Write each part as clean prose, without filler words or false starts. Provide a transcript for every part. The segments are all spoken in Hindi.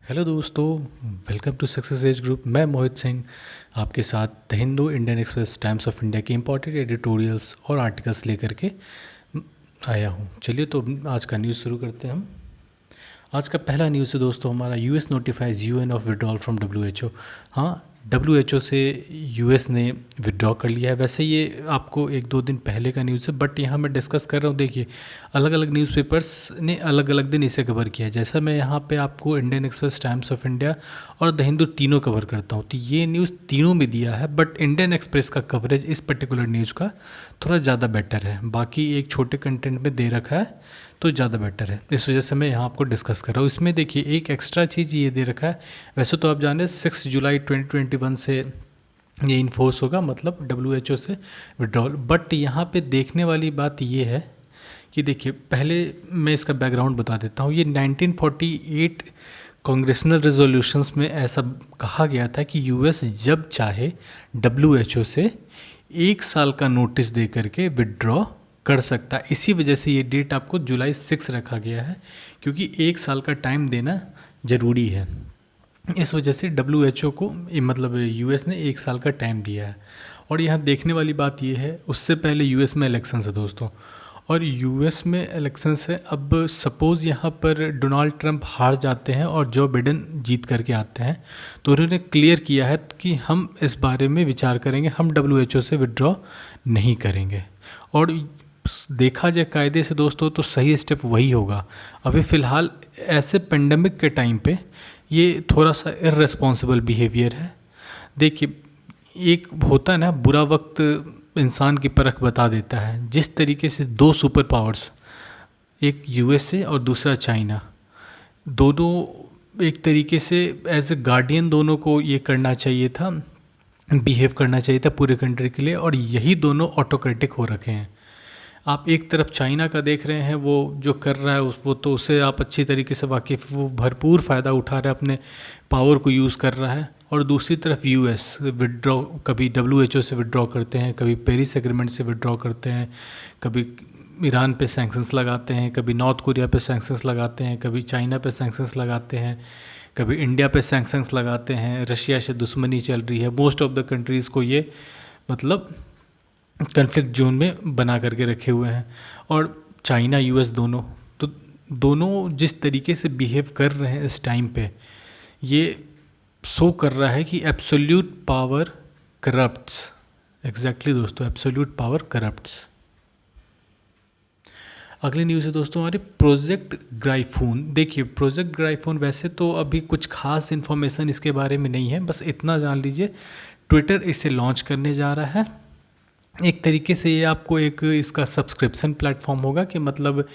हेलो दोस्तों, welcome to Success Edge group. मैं मोहित सिंह आपके साथ the Hindu, Indian Express, Times of India के इम्पोर्टेंट एडिटोरियल्स और आर्टिकल्स लेकर के आया हूँ। चलिए तो आज का न्यूज़ शुरू करते हैं हम। आज का पहला न्यूज़ है दोस्तों हमारा, US notifies UN of withdrawal from WHO. हाँ, डब्ल्यूएचओ से यूएस ने विड्रॉ कर लिया है। वैसे ये आपको एक दो दिन पहले का न्यूज़ है, बट यहाँ मैं डिस्कस कर रहा हूँ। देखिए, अलग अलग न्यूज़पेपर्स ने अलग अलग दिन इसे कवर किया है। जैसा मैं यहाँ पे आपको Indian Express, Times of India और द हिंदू तीनों कवर करता हूँ, तो ये न्यूज़ तीनों में दिया है, बट इंडियन एक्सप्रेस का कवरेज इस पर्टिकुलर न्यूज़ का थोड़ा ज़्यादा बेटर है। बाकी एक छोटे कंटेंट में दे रखा है तो ज़्यादा बेटर है, इस वजह से मैं यहाँ आपको डिस्कस कर रहा हूँ। इसमें देखिए एक एक्स्ट्रा चीज़ ये दे रखा है। वैसे तो आप जाने 6 जुलाई 2021 से ये इन्फोर्स होगा, मतलब डब्ल्यूएचओ से विड्रॉल। बट यहाँ पे देखने वाली बात ये है कि देखिए, पहले मैं इसका बैकग्राउंड बता देता हूँ। ये 1948 कांग्रेसनल रेजोल्यूशंस में ऐसा कहा गया था कि यूएस जब चाहे डब्ल्यूएचओ से 1 साल का नोटिस दे करके विड्रॉ कर सकता है। इसी वजह से ये डेट आपको जुलाई 6 रखा गया है, क्योंकि 1 साल का टाइम देना ज़रूरी है। इस वजह से डब्ल्यूएचओ को मतलब यूएस ने 1 साल का टाइम दिया है। और यहाँ देखने वाली बात ये है, उससे पहले यूएस में इलेक्शंस है दोस्तों, और यूएस में इलेक्शंस है। अब सपोज़ यहाँ पर डोनाल्ड ट्रंप हार जाते हैं और जो बाइडेन जीत करके आते हैं, तो उन्होंने क्लियर किया है कि हम इस बारे में विचार करेंगे, हम डब्ल्यूएचओ से विड्रॉ नहीं करेंगे। और देखा जाए कायदे से दोस्तों, तो सही स्टेप वही होगा। अभी फ़िलहाल ऐसे पेंडेमिक के टाइम पे ये थोड़ा सा इर्रेस्पॉन्सिबल बिहेवियर है। देखिए, एक होता है ना, बुरा वक्त इंसान की परख बता देता है। जिस तरीके से दो सुपर पावर्स, एक यूएसए और दूसरा चाइना, दोनों एक तरीके से एज ए गार्डियन दोनों को ये करना चाहिए था, बिहेव करना चाहिए था पूरे कंट्री के लिए, और यही दोनों ऑटोक्रेटिक हो रखे हैं। आप एक तरफ चाइना का देख रहे हैं, वो जो कर रहा है वो तो उससे आप अच्छी तरीके से वाकिफ़, वो भरपूर फ़ायदा उठा रहा है, अपने पावर को यूज़ कर रहा है। और दूसरी तरफ यूएस विड्रॉ, कभी डब्ल्यूएचओ से विड्रॉ करते हैं, कभी पेरिस एग्रीमेंट से विड्रॉ करते हैं, कभी ईरान पे सैंक्शंस लगाते हैं, कभी नॉर्थ कोरिया पे सैंक्शंस लगाते हैं, कभी चाइना पे सैंक्शंस लगाते हैं, कभी इंडिया पे सैंक्शंस लगाते हैं। रशिया से दुश्मनी चल रही है। मोस्ट ऑफ द कंट्रीज़ को ये मतलब कन्फ्लिक्ट जोन में बना करके रखे हुए हैं। और चाइना यूएस दोनों, तो दोनों जिस तरीके से बिहेव कर रहे हैं इस टाइम पे, ये शो कर रहा है कि एब्सोल्यूट पावर करप्ट्स। एग्जैक्टली दोस्तों, एब्सोल्यूट पावर करप्ट्स। अगली न्यूज़ है दोस्तों हमारे प्रोजेक्ट ग्राइफून। देखिए, प्रोजेक्ट ग्राइफून वैसे तो अभी कुछ खास इन्फॉर्मेशन इसके बारे में नहीं है, बस इतना जान लीजिए ट्विटर इसे लॉन्च करने जा रहा है। एक तरीके से ये आपको एक इसका सब्सक्रिप्शन प्लेटफॉर्म होगा, कि मतलब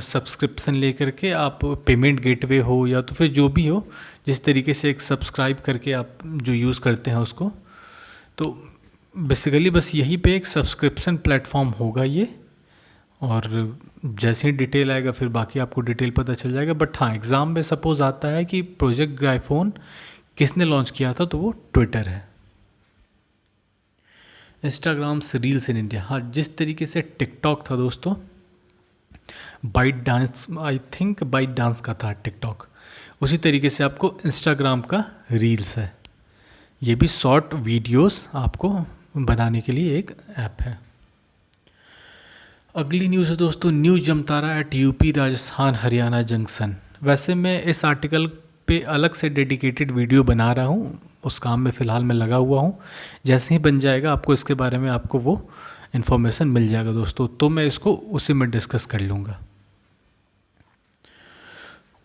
सब्सक्रिप्शन लेकर के आप पेमेंट गेटवे हो या तो फिर जो भी हो, जिस तरीके से एक सब्सक्राइब करके आप जो यूज़ करते हैं उसको, तो बेसिकली बस यहीं पे एक सब्सक्रिप्शन प्लेटफॉर्म होगा ये। और जैसे ही डिटेल आएगा फिर बाकी आपको डिटेल पता चल जाएगा। बट हाँ, एग्ज़ाम में सपोज आता है कि प्रोजेक्ट ग्राइफोन किसने लॉन्च किया था, तो वो ट्विटर है। इंस्टाग्राम से रील्स इन इंडिया, हाँ, जिस तरीके से टिकटॉक था दोस्तों, ByteDance, I think ByteDance का था टिकटॉक, उसी तरीके से आपको इंस्टाग्राम का रील्स है। ये भी शॉर्ट वीडियोस आपको बनाने के लिए एक ऐप है। अगली न्यूज़ है दोस्तों, new Jamtara at UP Rajasthan Haryana junction. वैसे मैं इस आर्टिकल पे अलग से डेडिकेटेड वीडियो बना रहा हूँ, उस काम में फ़िलहाल मैं लगा हुआ हूँ। जैसे ही बन जाएगा आपको इसके बारे में आपको वो इन्फॉर्मेशन मिल जाएगा दोस्तों, तो मैं इसको उसी में डिस्कस कर लूँगा।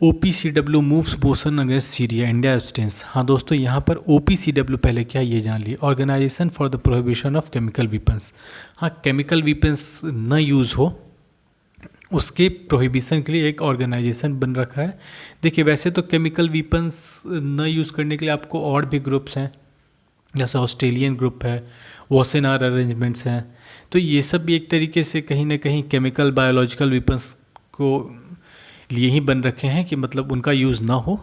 OPCW moves motion against Syria, India abstains. हाँ दोस्तों, यहाँ पर OPCW पहले क्या ये जान लिए, organisation for the prohibition of chemical weapons. हाँ, केमिकल वीपन्स न यूज़ हो उसके प्रोहिबिशन के लिए एक ऑर्गेनाइजेशन बन रखा है। देखिए, वैसे तो केमिकल वीपन्स न यूज़ करने के लिए आपको और भी ग्रुप्स हैं, जैसे ऑस्ट्रेलियन ग्रुप है, वॉसेनार अरेंजमेंट्स हैं, तो ये सब भी एक तरीके से कहीं ना कहीं केमिकल बायोलॉजिकल वीपन्स को लिए ही बन रखे हैं, कि मतलब उनका यूज़ ना हो।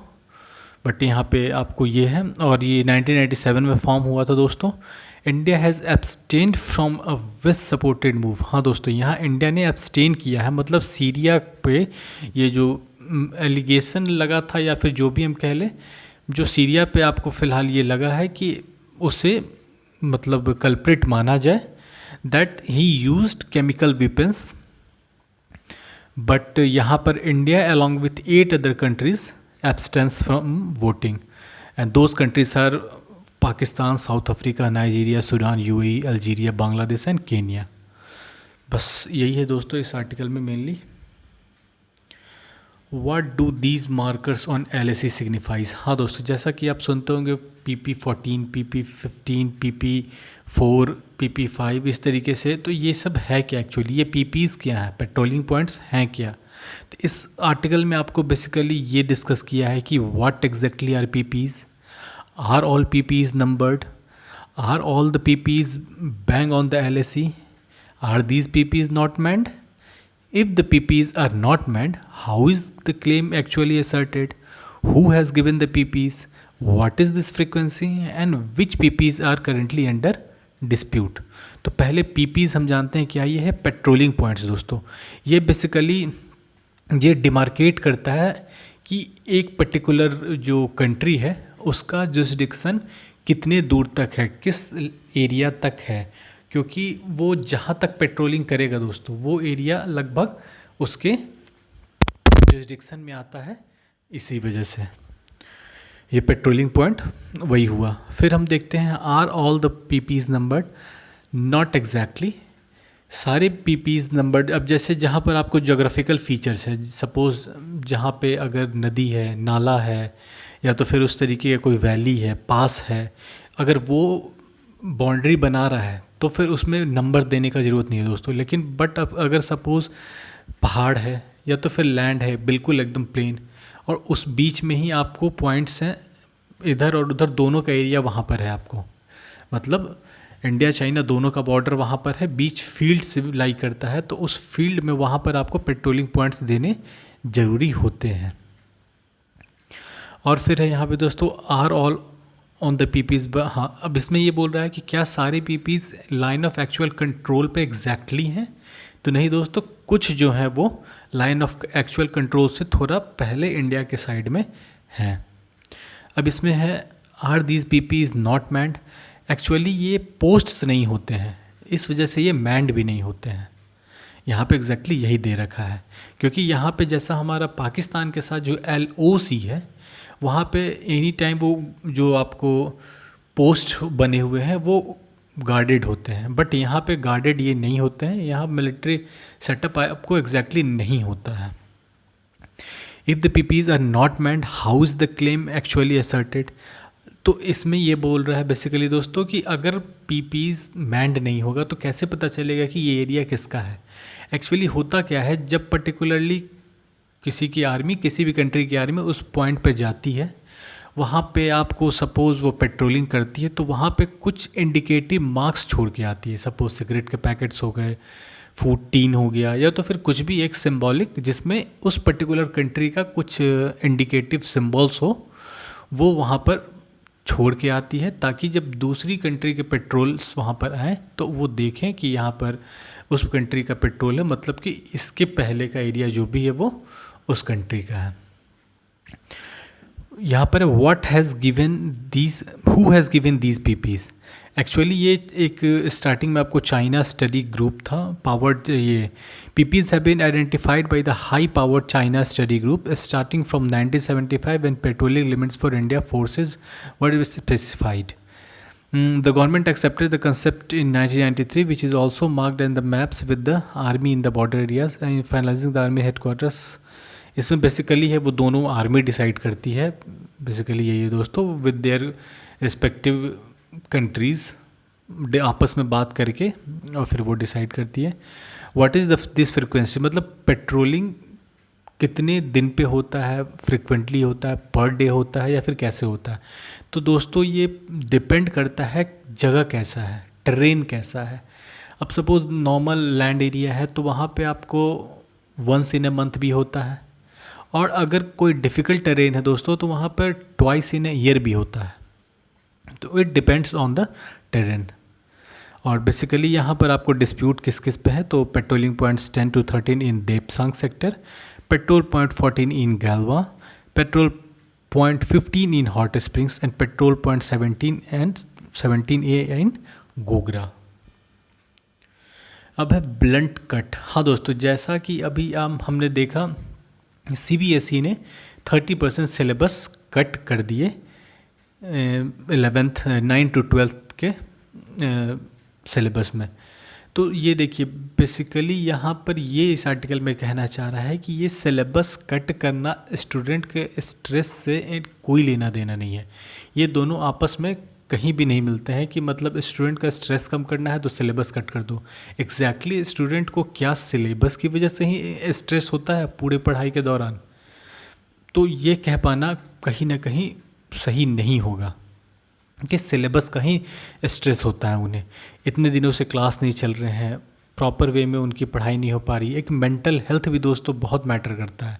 बट यहाँ पे आपको ये है, और ये 1997 में फॉर्म हुआ था दोस्तों। India has abstained from a West supported move. हाँ दोस्तों, यहाँ इंडिया ने एब्सटेन किया है, मतलब सीरिया पे ये जो एलिगेशन लगा था या फिर जो भी हम कह लें, जो सीरिया पे आपको फ़िलहाल ये लगा है कि उसे मतलब कल्प्रिट माना जाए, that he used chemical weapons. But यहाँ पर India along with 8 other countries abstains from voting, and those countries are Pakistan, South Africa, Nigeria, Sudan, UAE, Algeria, Bangladesh and Kenya. बस यही है दोस्तों इस आर्टिकल में mainly. What do these markers on LAC signifies. हाँ दोस्तों, जैसा कि आप सुनते होंगे PP14, PP15, PP4, PP5 इस तरीके से, तो ये सब है क्या एक्चुअली, ये PPs क्या है, पेट्रोलिंग पॉइंट्स हैं क्या। तो इस आर्टिकल में आपको बेसिकली ये डिस्कस किया है कि what exactly are PPs, are all PPs numbered, are all the PPs bang on the LAC, are these PPs not manned? If the PPs are not manned, how is the claim actually asserted? Who has given the PPs? What is this frequency? And which PPs are currently under dispute? तो पहले PPs हम जानते हैं क्या, ये है पेट्रोलिंग पॉइंट्स दोस्तों। ये बेसिकली ये डिमार्केट करता है कि एक पर्टिकुलर जो कंट्री है उसका जुरिसडिक्शन कितने दूर तक है, किस एरिया तक है, क्योंकि वो जहाँ तक पेट्रोलिंग करेगा दोस्तों वो एरिया लगभग उसके जुरिसडिक्शन में आता है, इसी वजह से ये पेट्रोलिंग पॉइंट वही हुआ। फिर हम देखते हैं are all the PPs numbered, not exactly सारे PPs नंबर्ड। अब जैसे जहाँ पर आपको जोग्राफिकल फीचर्स है, सपोज़ जहाँ पे अगर नदी है, नाला है, या तो फिर उस तरीके का कोई वैली है, पास है, अगर वो बाउंड्री बना रहा है तो फिर उसमें नंबर देने का ज़रूरत नहीं है दोस्तों। लेकिन बट अगर सपोज़ पहाड़ है या तो फिर लैंड है बिल्कुल एकदम प्लेन, और उस बीच में ही आपको पॉइंट्स हैं, इधर और उधर दोनों का एरिया वहाँ पर है आपको, मतलब इंडिया चाइना दोनों का बॉर्डर वहाँ पर है, बीच फील्ड से लाई करता है, तो उस फील्ड में वहाँ पर आपको पेट्रोलिंग पॉइंट्स देने ज़रूरी होते हैं। और फिर है यहाँ पे दोस्तों are all on the PPs। हाँ, अब इसमें ये बोल रहा है कि क्या सारे PPs line of actual control पे एग्जैक्टली हैं, तो नहीं दोस्तों, कुछ जो है वो लाइन ऑफ एक्चुअल कंट्रोल से थोड़ा पहले इंडिया के साइड में हैं। अब इसमें है are these PPs not manned. Actually ये पोस्ट्स नहीं होते हैं, इस वजह से ये मैंड भी नहीं होते हैं। यहाँ पे एग्जैक्टली यही दे रखा है, क्योंकि यहाँ पे जैसा हमारा पाकिस्तान के साथ जो LOC है, वहाँ पे एनी टाइम वो जो आपको पोस्ट बने हुए हैं वो गार्डेड होते हैं, बट यहाँ पे गार्डेड ये नहीं होते हैं, यहाँ मिलिट्री सेटअप आपको एग्जैक्टली नहीं होता है। If the PPs are not manned, how is the claim actually asserted. तो इसमें ये बोल रहा है बेसिकली दोस्तों कि अगर PPs मैंड नहीं होगा तो कैसे पता चलेगा कि ये एरिया किसका है। एक्चुअली होता क्या है, जब पर्टिकुलरली किसी की आर्मी, किसी भी कंट्री की आर्मी उस पॉइंट पे जाती है, वहाँ पे आपको सपोज़ वो पेट्रोलिंग करती है, तो वहाँ पे कुछ इंडिकेटिव मार्क्स छोड़ के आती है। सपोज़ सिगरेट के पैकेट्स हो गए, फूड टीन हो गया, या तो फिर कुछ भी एक सिंबॉलिक जिसमें उस पर्टिकुलर कंट्री का कुछ इंडिकेटिव सिंबल्स हो, वो वहाँ पर छोड़ के आती है, ताकि जब दूसरी कंट्री के पेट्रोल्स वहाँ पर आएँ तो वो देखें कि यहाँ पर उस कंट्री का पेट्रोल है, मतलब कि इसके पहले का एरिया जो भी है वो उस कंट्री का है। यहाँ पर what has given these, who has given these PPs। Actually ये एक स्टार्टिंग में आपको चाइना स्टडी ग्रुप था, पावर्ड ये PPs have been identified by the high powered China study group starting from 1975 when patrolling limits for India forces were specified. The government accepted the concept in 1993, which is also marked in the maps with the army in the border areas and finalizing the army headquarters। इसमें बेसिकली है वो दोनों आर्मी डिसाइड करती है, बेसिकली यही है दोस्तों, विद देयर रिस्पेक्टिव कंट्रीज़ आपस में बात करके, और फिर वो डिसाइड करती है व्हाट इज़ दिस फ्रिक्वेंसी, मतलब पेट्रोलिंग कितने दिन पे होता है, फ्रिक्वेंटली होता है, पर डे होता है, या फिर कैसे होता है। तो दोस्तों ये डिपेंड करता है जगह कैसा है, टेरेन कैसा है। अब सपोज़ नॉर्मल लैंड एरिया है तो वहाँ पे आपको वंस इन ए मंथ भी होता है, और अगर कोई डिफ़िकल्ट टेरेन है दोस्तों तो वहाँ पर ट्वाइस इन ए ईयर भी होता है। तो it depends on the terrain. और बेसिकली यहाँ पर आपको डिस्प्यूट किस किस पे है, तो patrolling points 10 to 13 in Depsang sector, petrol point 14 in Galwa, petrol point 15 in Hot Springs and petrol point 17 and 17A in Gogra. अब है ब्लंट कट। हाँ दोस्तों, जैसा कि अभी हमने देखा CBSE ने 30% सिलेबस कट कर दिए 11th 9 to 12th के सिलेबस में। तो ये देखिए बेसिकली यहाँ पर ये इस आर्टिकल में कहना चाह रहा है कि ये सिलेबस कट करना स्टूडेंट के स्ट्रेस से कोई लेना देना नहीं है। ये दोनों आपस में कहीं भी नहीं मिलते हैं कि मतलब स्टूडेंट का स्ट्रेस कम करना है तो सिलेबस कट कर दो। एग्जैक्टली स्टूडेंट को क्या सिलेबस की वजह से ही स्ट्रेस होता है पूरे पढ़ाई के दौरान, तो ये कह पाना कहीं ना कहीं सही नहीं होगा कि सिलेबस का ही स्ट्रेस होता है उन्हें। इतने दिनों से क्लास नहीं चल रहे हैं, प्रॉपर वे में उनकी पढ़ाई नहीं हो पा रही। एक मेंटल हेल्थ भी दोस्तों बहुत मैटर करता है,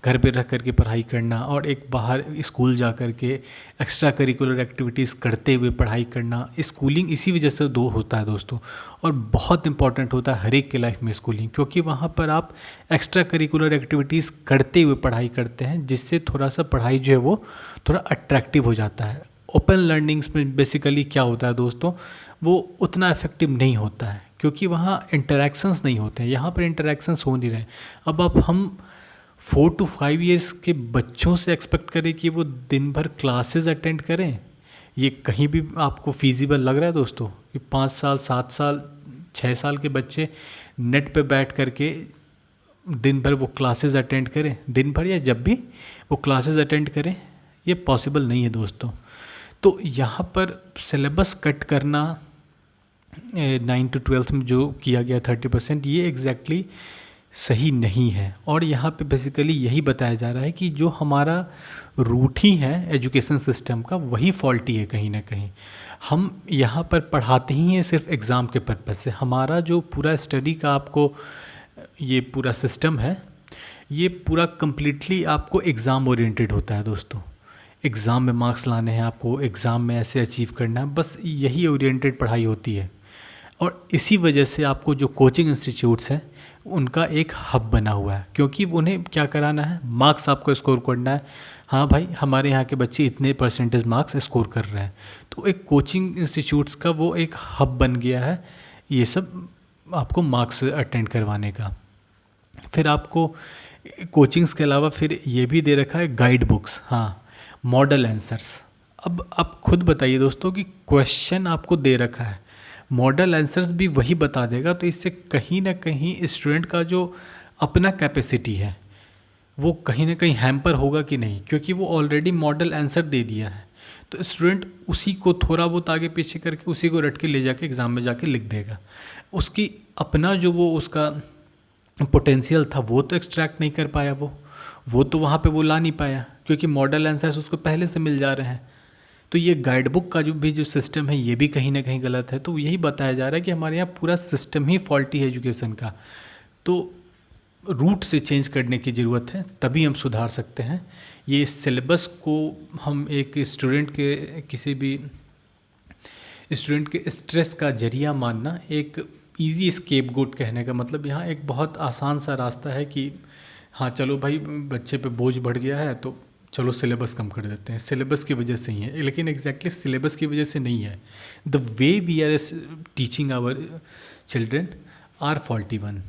घर पे रह कर के पढ़ाई करना और एक बाहर स्कूल जा कर के एक्स्ट्रा करिकुलर एक्टिविटीज़ करते हुए पढ़ाई करना। स्कूलिंग इसी वजह से होता है दोस्तों, और बहुत इंपॉर्टेंट होता है हर एक के लाइफ में स्कूलिंग, क्योंकि वहाँ पर आप एक्स्ट्रा करिकुलर एक्टिविटीज़ करते हुए पढ़ाई करते हैं, जिससे थोड़ा सा पढ़ाई जो है वो थोड़ा अट्रैक्टिव हो जाता है। ओपन लर्निंग्स में बेसिकली क्या होता है दोस्तों, वो उतना इफेक्टिव नहीं होता है क्योंकि वहाँ इंटरेक्शंस नहीं होते हैं। यहाँ पर इंटरेक्शंस हो नहीं रहे। अब हम 4 to 5 ईयर्स के बच्चों से एक्सपेक्ट करें कि वो दिन भर क्लासेस अटेंड करें, ये कहीं भी आपको फिजिबल लग रहा है दोस्तों? कि 5 साल 7 साल 6 साल के बच्चे नेट पे बैठ करके दिन भर वो क्लासेस अटेंड करें, दिन भर या जब भी वो क्लासेस अटेंड करें, ये पॉसिबल नहीं है दोस्तों। तो यहाँ पर सिलेबस कट करना 9 to 12 में जो किया गया 30%, ये एग्जैक्टली सही नहीं है। और यहाँ पे बेसिकली यही बताया जा रहा है कि जो हमारा रूट ही है एजुकेशन सिस्टम का, वही फॉल्टी है कहीं ना कहीं। हम यहाँ पर पढ़ाते ही हैं सिर्फ एग्ज़ाम के पर्पज़ से। हमारा जो पूरा स्टडी का आपको ये पूरा सिस्टम है, ये पूरा कम्प्लीटली आपको एग्ज़ाम ओरिएंटेड होता है दोस्तों। एग्ज़ाम में मार्क्स लाने हैं आपको, एग्ज़ाम में ऐसे अचीव करना है, बस यही ओरिएंटेड पढ़ाई होती है। और इसी वजह से आपको जो कोचिंग इंस्टीट्यूट्स हैं उनका एक हब बना हुआ है, क्योंकि उन्हें क्या कराना है, मार्क्स आपको स्कोर करना है। हाँ भाई, हमारे यहाँ के बच्चे इतने परसेंटेज मार्क्स स्कोर कर रहे हैं, तो एक कोचिंग इंस्टीट्यूट्स का वो एक हब बन गया है ये सब आपको मार्क्स अटेंड करवाने का। फिर आपको कोचिंग्स के अलावा फिर ये भी दे रखा है गाइड बुक्स, हाँ, मॉडल आंसर्स। अब आप खुद बताइए दोस्तों कि क्वेश्चन आपको दे रखा है, मॉडल आंसर्स भी वही बता देगा, तो इससे कहीं ना कहीं स्टूडेंट का जो अपना कैपेसिटी है वो कहीं ना कहीं हैम्पर होगा कि नहीं, क्योंकि वो ऑलरेडी मॉडल आंसर दे दिया है। तो स्टूडेंट उसी को थोड़ा बहुत आगे पीछे करके उसी को रट के ले जाके एग्ज़ाम में जाके लिख देगा। उसकी अपना जो वो उसका पोटेंशियल था वो तो एक्सट्रैक्ट नहीं कर पाया, वो तो वहाँ पे वो ला नहीं पाया, क्योंकि मॉडल आंसर्स उसको पहले से मिल जा रहे हैं। तो ये गाइड बुक का जो सिस्टम है ये भी कहीं ना कहीं गलत है। तो यही बताया जा रहा है कि हमारे यहाँ पूरा सिस्टम ही फॉल्टी है एजुकेशन का। तो रूट से चेंज करने की ज़रूरत है, तभी हम सुधार सकते हैं। ये सिलेबस को हम एक स्टूडेंट के किसी भी स्टूडेंट के स्ट्रेस का जरिया मानना, एक इजी स्केपगोट कहने का मतलब यहाँ एक बहुत आसान सा रास्ता है कि हाँ चलो भाई बच्चे पे बोझ बढ़ गया है तो चलो सिलेबस कम कर देते हैं, सिलेबस की वजह से ही है। लेकिन एग्जैक्टली सिलेबस की वजह से नहीं है। The way we are teaching our children are faulty one.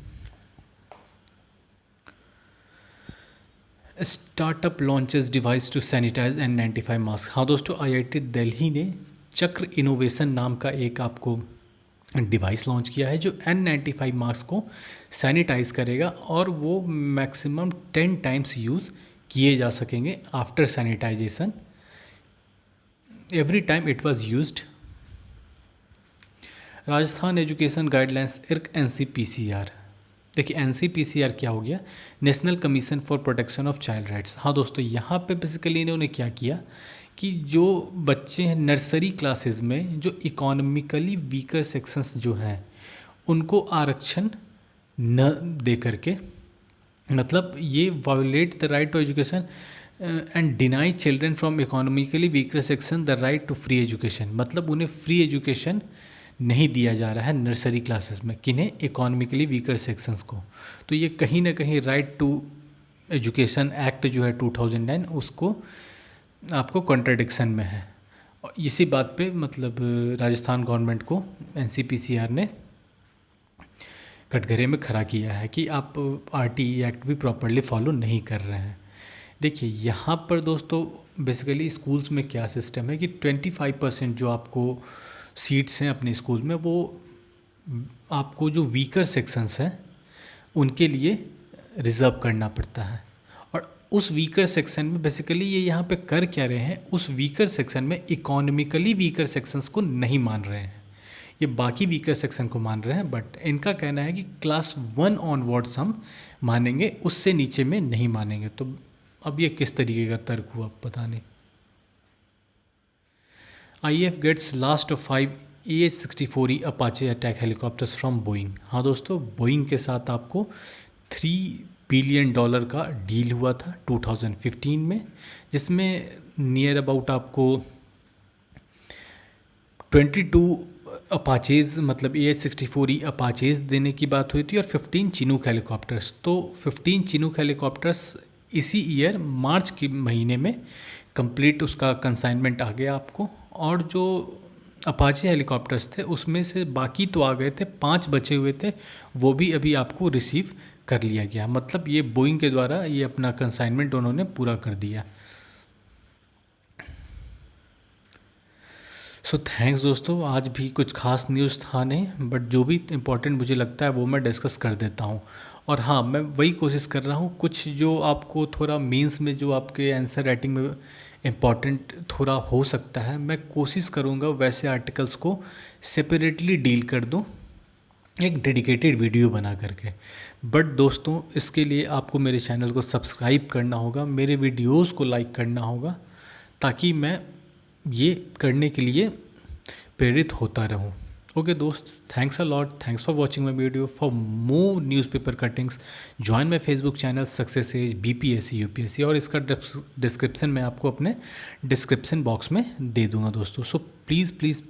Startup launches device to sanitise N95 mask. हाँ दोस्तों, IIT दिल्ली ने चक्र इनोवेशन नाम का एक आपको डिवाइस लॉन्च किया है जो N95 मास्क को सैनिटाइज करेगा और वो मैक्सिमम 10 टाइम्स यूज़ किए जा सकेंगे after sanitisation every time it was used. Rajasthan education guidelines IRC NCPCR। देखिए NCPCR क्या हो गया, National Commission for Protection of Child Rights. हाँ दोस्तों, यहाँ पे बेसिकली इन्होंने क्या किया कि जो बच्चे हैं नर्सरी क्लासेस में, जो इकोनॉमिकली वीकर सेक्शंस जो हैं उनको आरक्षण न दे करके, मतलब ये violate the right to education and deny children from economically weaker section the right to free education. मतलब उन्हें फ्री एजुकेशन नहीं दिया जा रहा है नर्सरी क्लासेस में, किन्हें, इकोनॉमिकली वीकर सेक्शंस को। तो ये कहीं ना कहीं राइट टू एजुकेशन एक्ट जो है 2009 उसको आपको कॉन्ट्रडिक्शन में है। और इसी बात पे मतलब राजस्थान गवर्नमेंट को एनसीपीसीआर ने कटघरे में खड़ा किया है कि आप आरटीई एक्ट भी प्रॉपरली फॉलो नहीं कर रहे हैं। देखिए यहाँ पर दोस्तों बेसिकली स्कूल्स में क्या सिस्टम है कि 25% जो आपको सीट्स हैं अपने स्कूल में वो आपको जो वीकर सेक्शंस हैं उनके लिए रिज़र्व करना पड़ता है। और उस वीकर सेक्शन में बेसिकली ये यहाँ पे कर क्या रहे हैं, उस वीकर सेक्शन में इकोनॉमिकली वीकर सेक्शंस को नहीं मान रहे हैं, ये बाकी वीकर सेक्शन को मान रहे हैं। बट इनका कहना है कि क्लास 1 ऑनवर्ड्स हम मानेंगे, उससे नीचे में नहीं मानेंगे। तो अब ये किस तरीके का तर्क हुआ पता नहीं। IAF gets last of 5 AH-64E Apache attack helicopters from Boeing. हाँ दोस्तों, बोइंग के साथ आपको $3 बिलियन का डील हुआ था 2015 में, जिसमें नियर अबाउट आपको 22 अपाचेज़ मतलब AH-64E अपाचेज़ देने की बात हुई थी और 15 चिनूक हेलीकॉप्टर्स। तो 15 चिनूक हेलीकॉप्टर्स इसी ईयर मार्च के महीने में कंप्लीट उसका कंसाइनमेंट आ गया आपको। और जो अपाचे हेलीकॉप्टर्स थे उसमें से बाकी तो आ गए थे, 5 बचे हुए थे, वो भी अभी आपको रिसीव कर लिया गया। मतलब ये बोइंग के द्वारा ये अपना कंसाइनमेंट उन्होंने पूरा कर दिया। सो थैंक्स दोस्तों, आज भी कुछ खास न्यूज़ था नहीं, बट जो भी इम्पोर्टेंट मुझे लगता है वो मैं डिस्कस कर देता हूँ। और हाँ, मैं वही कोशिश कर रहा हूँ, कुछ जो आपको थोड़ा मेंस में जो आपके आंसर राइटिंग में इम्पॉर्टेंट थोड़ा हो सकता है, मैं कोशिश करूँगा वैसे आर्टिकल्स को सेपरेटली डील कर दूँ एक डेडिकेटेड वीडियो बना करके। बट दोस्तों इसके लिए आपको मेरे चैनल को सब्सक्राइब करना होगा, मेरे वीडियोस को लाइक करना होगा, ताकि मैं ये करने के लिए प्रेरित होता रहूं। ओके दोस्त, thanks a lot, thanks for watching my video. For more newspaper cuttings join my Facebook channel Success Edge BPSC UPSC, और इसका डिस्क्रिप्शन मैं आपको अपने डिस्क्रिप्शन बॉक्स में दे दूंगा दोस्तों। So please